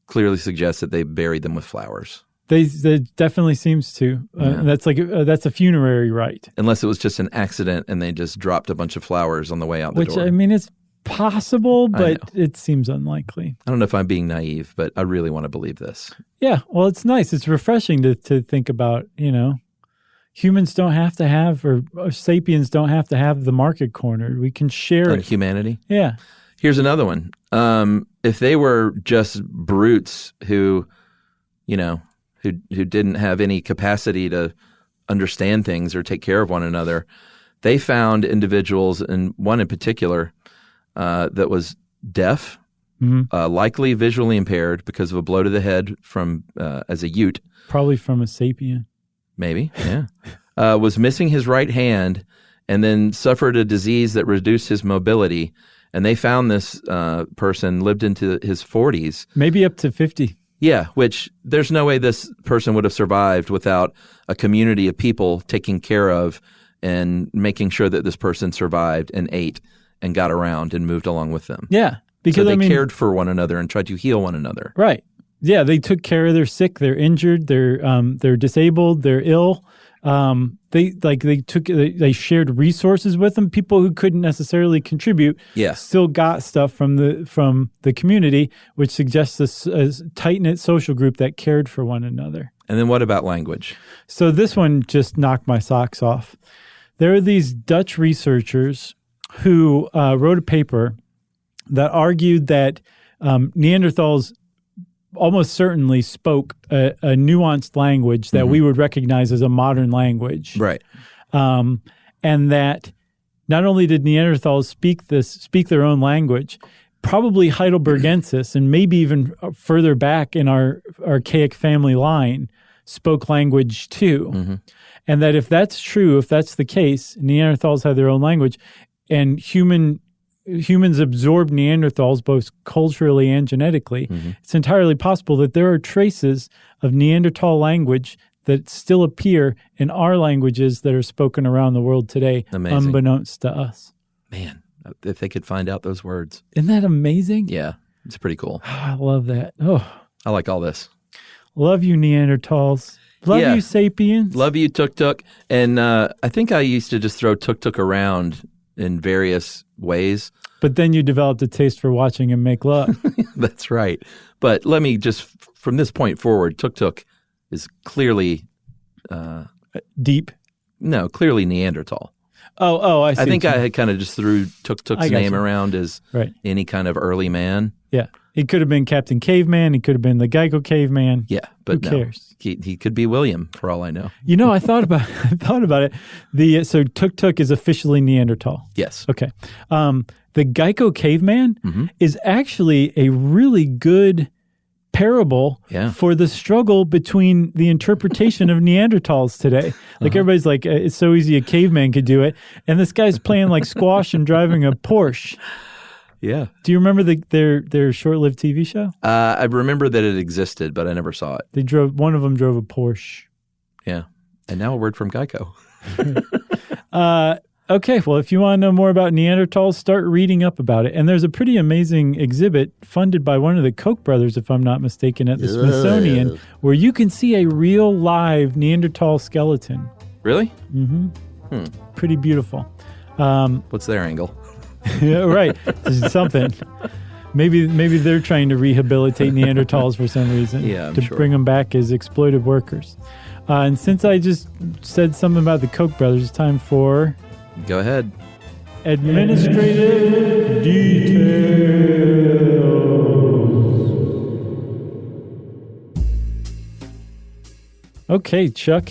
clearly suggests that they buried them with flowers. They definitely seems to. That's that's a funerary rite. Unless it was just an accident and they just dropped a bunch of flowers on the way out the door. Which, I mean, it's possible, but it seems unlikely. I don't know if I'm being naive, but I really want to believe this. Yeah, well, it's nice. It's refreshing to think about, humans don't have to have, or sapiens don't have to have the market cornered. We can share it. Humanity? Yeah. Here's another one. If they were just brutes who didn't have any capacity to understand things or take care of one another, they found individuals, and one in particular that was deaf, likely visually impaired because of a blow to the head from as a Ute. Probably from a sapien. Maybe, yeah. Was missing his right hand and then suffered a disease that reduced his mobility. And they found this person lived into his 40s. Maybe up to 50. Yeah, which there's no way this person would have survived without a community of people taking care of and making sure that this person survived and ate and got around and moved along with them. Yeah. Because so they cared for one another and tried to heal one another. Right. Yeah, they took care of their sick, they're injured, they're disabled, they're ill. They shared resources with them. People who couldn't necessarily contribute still got stuff from the community, which suggests a tight-knit social group that cared for one another. And then what about language? So this one just knocked my socks off. There are these Dutch researchers who wrote a paper that argued that Neanderthals almost certainly spoke a nuanced language that we would recognize as a modern language. Right. And that not only did Neanderthals speak their own language, probably Heidelbergensis and maybe even further back in our archaic family line spoke language too. Mm-hmm. And that if that's true, if that's the case, Neanderthals had their own language, and humans absorbed Neanderthals both culturally and genetically, it's entirely possible that there are traces of Neanderthal language that still appear in our languages that are spoken around the world today, unbeknownst to us. Man, if they could find out those words. Isn't that amazing? Yeah, it's pretty cool. I love that. Oh, I like all this. Love you, Neanderthals. Love you, Sapiens. Love you, Tuk-Tuk. And I think I used to just throw Tuk-Tuk around in various ways. But then you developed a taste for watching him make love. That's right. But let me just, from this point forward, Tuk-Tuk is clearly... deep? No, clearly Neanderthal. Oh, I see. I think I had kind of just threw Tuk-Tuk's name around as any kind of early man. Yeah. He could have been Captain Caveman. He could have been the Geico Caveman. Yeah, but who cares? He could be William, for all I know. You know, I thought about it. So Tuk-Tuk is officially Neanderthal. Yes. Okay. The Geico Caveman is actually a really good parable for the struggle between the interpretation of Neanderthals today. Like everybody's like, it's so easy a caveman could do it. And this guy's playing like squash and driving a Porsche. Yeah. Do you remember their short-lived TV show? I remember that it existed, but I never saw it. One of them drove a Porsche. Yeah. And now a word from Geico. Okay, well, if you want to know more about Neanderthals, start reading up about it. And there's a pretty amazing exhibit funded by one of the Koch brothers, if I'm not mistaken, at the Smithsonian, where you can see a real live Neanderthal skeleton. Really? Mm-hmm. Pretty beautiful. What's their angle? Yeah, right. Something. Maybe they're trying to rehabilitate Neanderthals for some reason. Yeah, I'm to sure. Bring them back as exploited workers. And since I just said something about the Koch brothers, it's time for... Go ahead. Administrative details. Okay, Chuck.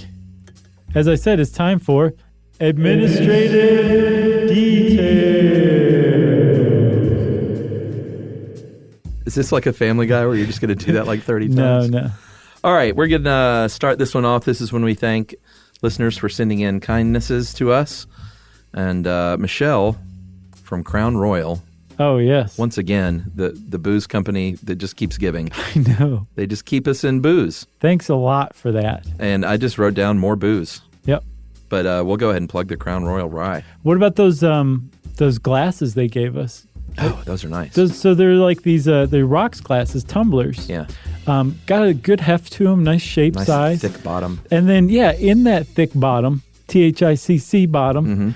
As I said, it's time for administrative details. Is this like a Family Guy where you're just going to do that like 30 times? No. All right, we're going to start this one off. This is when we thank listeners for sending in kindnesses to us. And Michelle from Crown Royal. Oh, yes. Once again, the booze company that just keeps giving. I know. They just keep us in booze. Thanks a lot for that. And I just wrote down more booze. Yep. But we'll go ahead and plug the Crown Royal Rye. What about those glasses they gave us? Oh, those are nice. So they're like these they're rocks glasses, tumblers. Yeah. Got a good heft to them, nice shape, nice size. thick bottom. And then, in that thick bottom, THICC bottom,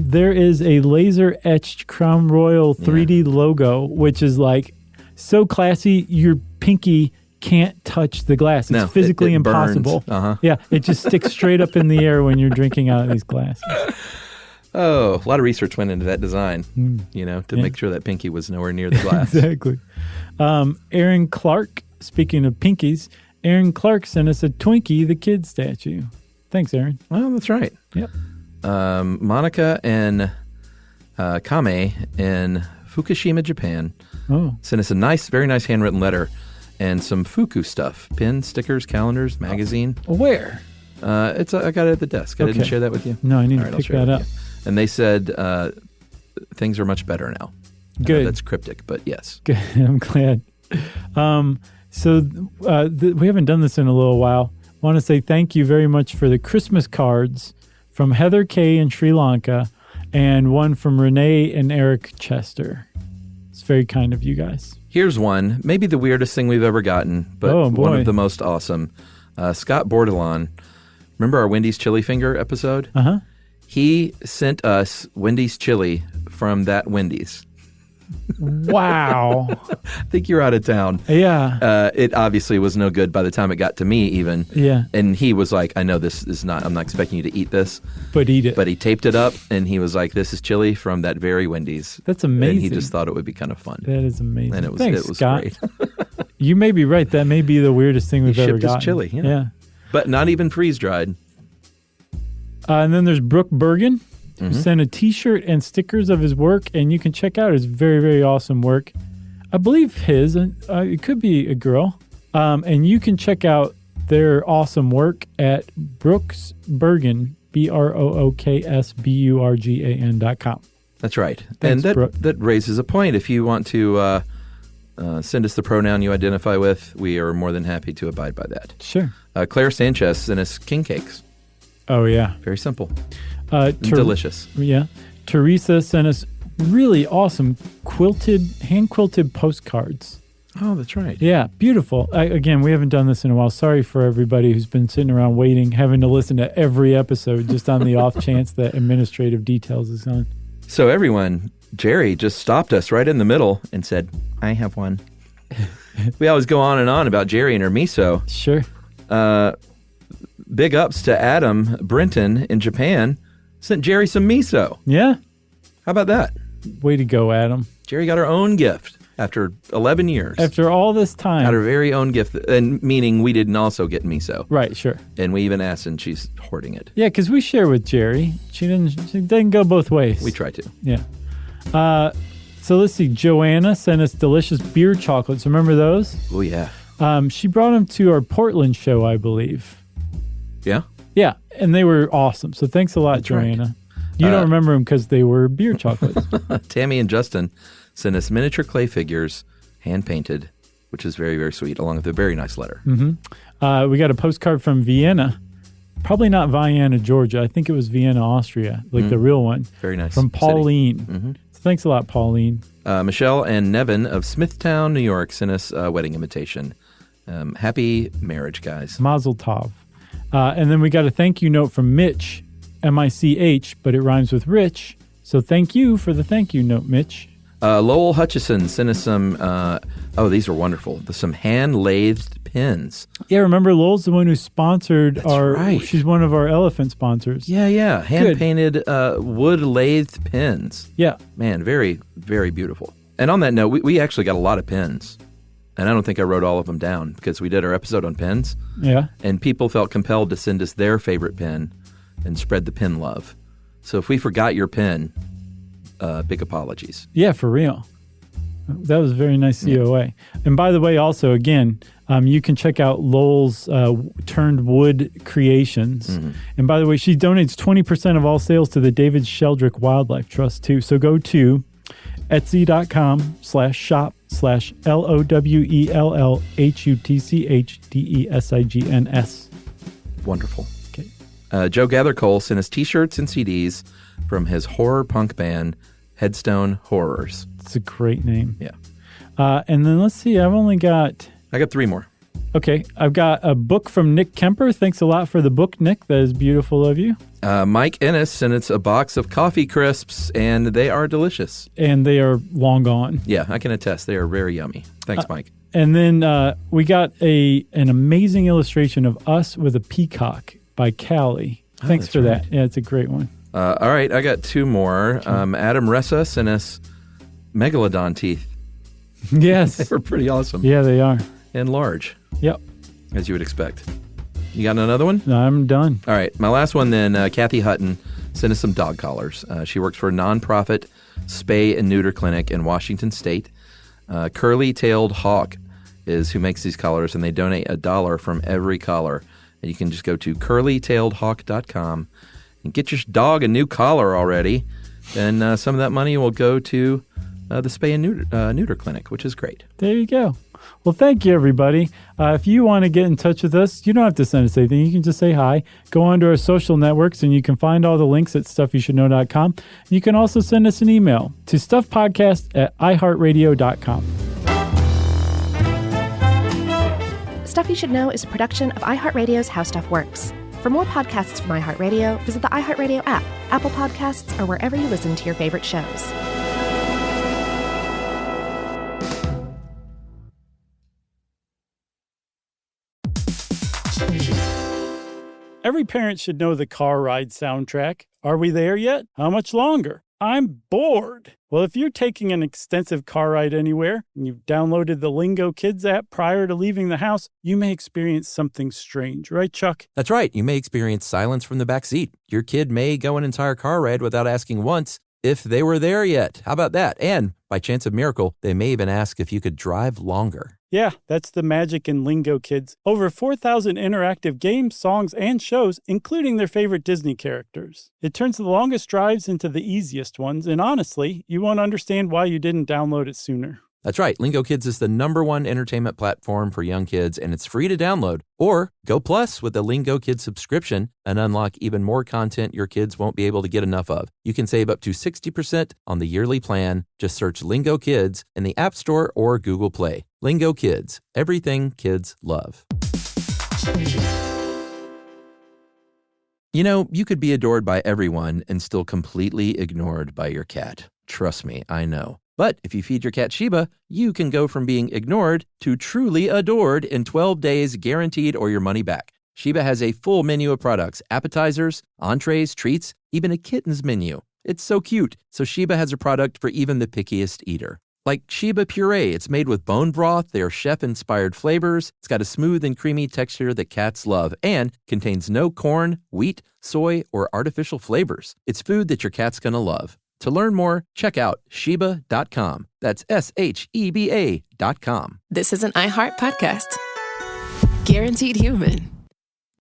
there is a laser-etched Crown Royal 3D logo, which is like so classy, your pinky can't touch the glass. It's physically impossible. Yeah, it just sticks straight up in the air when you're drinking out of these glasses. Oh, a lot of research went into that design, to make sure that pinky was nowhere near the glass. Exactly. Aaron Clark, speaking of pinkies, Aaron Clark sent us a Twinkie the Kid statue. Thanks, Aaron. Well, that's right. Yep. Monica and Kame in Fukushima, Japan, sent us a very nice handwritten letter and some Fuku stuff: pins, stickers, calendars, magazine. Where? I got it at the desk. I didn't share that with you. No, I need to pick that up. And they said things are much better now. Good. That's cryptic, but yes. Good. I'm glad. We haven't done this in a little while. I want to say thank you very much for the Christmas cards from Heather K. in Sri Lanka and one from Renee and Eric Chester. It's very kind of you guys. Here's one, maybe the weirdest thing we've ever gotten, but one of the most awesome. Scott Bordelon, remember our Wendy's Chili Finger episode? Uh-huh. He sent us Wendy's chili from that Wendy's. Wow. I think you're out of town. Yeah. It obviously was no good by the time it got to me even. Yeah. And he was like, I know this is not, I'm not expecting you to eat this. But eat it. But he taped it up and he was like, this is chili from that very Wendy's. That's amazing. And he just thought it would be kind of fun. That is amazing. And it was, Thanks, it was Scott. great. You may be right. That may be the weirdest thing we've ever shipped gotten. us chili. Yeah. But not even freeze dried. And then there's Brooke Bergen. Who sent a T-shirt and stickers of his work, and you can check out his very, very awesome work. I believe his, it could be a girl. And you can check out their awesome work at Brooks Bergen, BROOKSBURGAN.com. That's right. Thanks, and Brooke. that raises a point. If you want to send us the pronoun you identify with, we are more than happy to abide by that. Sure. Claire Sanchez sent us king cakes. Oh, yeah. Very simple. Delicious. Yeah. Teresa sent us really awesome hand-quilted postcards. Oh, that's right. Yeah, beautiful. Again, we haven't done this in a while. Sorry for everybody who's been sitting around waiting, having to listen to every episode just on the off chance that administrative details is on. So everyone, Jerry just stopped us right in the middle and said, I have one. We always go on and on about Jerry and her miso. Sure. Big ups to Adam Brenton in Japan. Sent Jerry some miso. Yeah. How about that? Way to go, Adam. Jerry got her own gift after 11 years. After all this time. Got her very own gift, and meaning we didn't also get miso. Right, sure. And we even asked, and she's hoarding it. Yeah, because we share with Jerry. She didn't go both ways. We try to. Yeah. So let's see. Joanna sent us delicious beer chocolates. Remember those? Oh, yeah. She brought them to our Portland show, I believe. Yeah? Yeah, and they were awesome. So thanks a lot, That's Joanna. Right. You don't remember them because they were beer chocolates. Tammy and Justin sent us miniature clay figures, hand-painted, which is very, very sweet, along with a very nice letter. Mm-hmm. We got a postcard from Vienna. Probably not Vienna, Georgia. I think it was Vienna, Austria, like the real one. Very nice. From Pauline. So thanks a lot, Pauline. Michelle and Nevin of Smithtown, New York, sent us a wedding invitation. Happy marriage, guys. Mazel tov. And then we got a thank you note from Mitch, M-I-C-H, but it rhymes with rich. So thank you for the thank you note, Mitch. Lowell Hutchison sent us some, these are wonderful. Some hand-lathed pins. Yeah, remember Lowell's the one who sponsored right. She's one of our elephant sponsors. Yeah. Hand-painted wood-lathed pins. Yeah. Man, very, very beautiful. And on that note, we actually got a lot of pins. And I don't think I wrote all of them down because we did our episode on pins. Yeah. And people felt compelled to send us their favorite pin and spread the pin love. So if we forgot your pin, big apologies. Yeah, for real. That was a very nice COA. Yeah. And by the way, also, again, you can check out Lowell's Turned Wood Creations. Mm-hmm. And by the way, she donates 20% of all sales to the David Sheldrick Wildlife Trust, too. So go to etsy.com/shop/LOWELLHUTCHDESIGNS. Wonderful. Okay. Joe Gathercole sent us T-shirts and CDs from his horror punk band, Headstone Horrors. It's a great name. Yeah. And then let's see, I got 3 more. Okay. I've got a book from Nick Kemper. Thanks a lot for the book, Nick. That is beautiful of you. Mike Ennis sent us a box of coffee crisps, and they are delicious. And they are long gone. Yeah, I can attest. They are very yummy. Thanks, Mike. And then we got an amazing illustration of us with a peacock by Callie. Thanks for that. Yeah, it's a great one. All right, I got 2 more. Adam Ressa sent us megalodon teeth. Yes. They were pretty awesome. Yeah, they are. And large. Yep. As you would expect. You got another one? I'm done. All right. My last one then, Kathy Hutton sent us some dog collars. She works for a nonprofit spay and neuter clinic in Washington State. Curly-tailed Hawk is who makes these collars, and they donate $1 from every collar. And you can just go to curlytailedhawk.com and get your dog a new collar already. Then some of that money will go to the spay and neuter clinic, which is great. There you go. Well, thank you, everybody. If you want to get in touch with us, you don't have to send us anything. You can just say hi. Go onto our social networks, and you can find all the links at stuffyoushouldknow.com. You can also send us an email to stuffpodcast@iheartradio.com. Stuff You Should Know is a production of iHeartRadio's How Stuff Works. For more podcasts from iHeartRadio, visit the iHeartRadio app, Apple Podcasts, or wherever you listen to your favorite shows. Every parent should know the car ride soundtrack. Are we there yet? How much longer? I'm bored. Well, if you're taking an extensive car ride anywhere and you've downloaded the Lingo Kids app prior to leaving the house, you may experience something strange, right, Chuck? That's right. You may experience silence from the back seat. Your kid may go an entire car ride without asking once if they were there yet. How about that? And by chance of miracle, they may even ask if you could drive longer. Yeah, that's the magic in Lingo Kids. Over 4,000 interactive games, songs, and shows, including their favorite Disney characters. It turns the longest drives into the easiest ones, and honestly, you won't understand why you didn't download it sooner. That's right. Lingo Kids is the #1 entertainment platform for young kids, and it's free to download. Or go plus with the Lingo Kids subscription and unlock even more content your kids won't be able to get enough of. You can save up to 60% on the yearly plan. Just search Lingo Kids in the App Store or Google Play. Lingo Kids, everything kids love. You know, you could be adored by everyone and still completely ignored by your cat. Trust me, I know. But if you feed your cat Sheba, you can go from being ignored to truly adored in 12 days guaranteed or your money back. Sheba has a full menu of products, appetizers, entrees, treats, even a kitten's menu. It's so cute, so Sheba has a product for even the pickiest eater. Like Sheba Puree, it's made with bone broth, their chef-inspired flavors. It's got a smooth and creamy texture that cats love and contains no corn, wheat, soy, or artificial flavors. It's food that your cat's gonna love. To learn more, check out Sheba.com. That's SHEBA.com. This is an iHeart podcast. Guaranteed human.